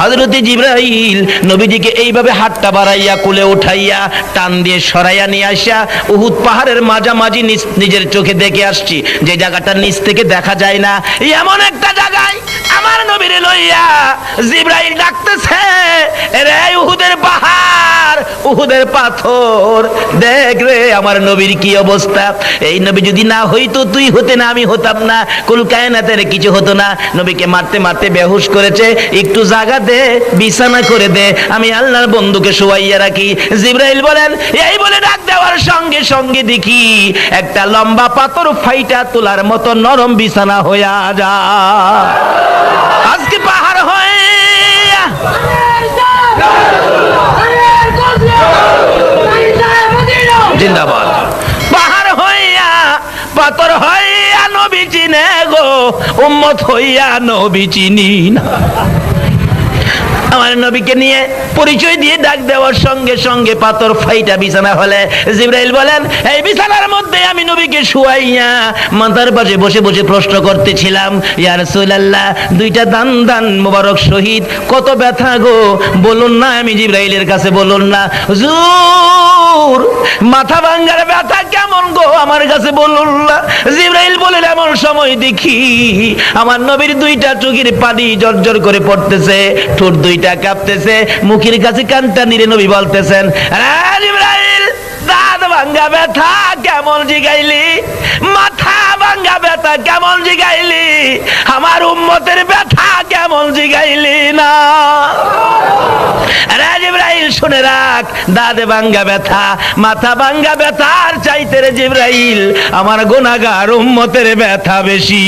হযরতে জিবরাইল নবীজিকে এইভাবে হাতটা বাড়াইয়া কোলে উঠাইয়া টান দিয়ে সরাইয়া নিয়ে আসা উহুদ পাহাড়ের মাঝামাঝি নিজের চোখে দেখে আসছি, যে জায়গাটা নিচ থেকে দেখা যায় না, এমন একটা জায়গায় আমার নবীরে লইয়া জিবরাইল ডাকতেছে, রে উহুদের পাহাড়, উহুদের পাথর, দেখ রে আমার নবীর কি অবস্থা। এই নবী যদি না হইতো, তুই হতে না, আমি হতাম না, কুল কায়নাতের কিছু হতো না। নবীকে মারতে মারতে বেহুশ করেছে, একটু জায়গা দে, বিছানা করে দে, আমি আল্লাহর বন্ধুকে শোয়াইয়া রাখি। জিবরাইল বলেন, এই বলে ডাক দেওয়ার সঙ্গে সঙ্গে দেখি একটা লম্বা পাথর ফাইটা তোলার মতো নরম বিছানা হইয়া যা। আজকে পাহাড় হয় জিন্দাবাদ, পাহাড় হইয়া পাথর হইয়া নবী চিনে গো, উম্মত হইয়া নবী চিনি না। আমার নবীকে নিয়ে পরিচয় দিয়ে ডাক দেওয়ার সঙ্গে সঙ্গে পাথর ফাইটা বিছানা হলে জিবরাইল বলেন, এই বিছানার মধ্যে আমি নবীকে শুয়াইয়া মাথার পাশে বসে বসে প্রশ্ন করতেছিলাম, ইয়া রাসূলুল্লাহ, দুইটা দান দান মোবারক শহীদ, কত ব্যথা গো, বলুন না। আমি জিবরাইলের কাছে বলুন না, হুজুর মাথা ভাঙ্গার ব্যথা কেমন গো, আমার কাছে বলুন না। জিবরাইল বলেন, এমন সময় দেখি আমার নবীর দুইটা চোখের পানি জর্জর করে পড়তেছে, ঠোঁট দুইটা কাঁপতেছে, মুখের কাছে কানটা নিরে নবী বলতেছেন, জিবরাইল দাঁত ভাঙ্গা ব্যথা কেমন জিগাইলি, মাথা ভাঙ্গা ব্যথা কেমন জিগাইলি, আমার উম্মতের ব্যথা কেমন জিগাইলি না। জিবরাইল শুনে রাখ, দাঁত ভাঙ্গা ব্যথা, মাথা ভাঙ্গা ব্যথার চাইতে রে জিবরাইল আমার গুনাহগার উম্মতের ব্যথা বেশি।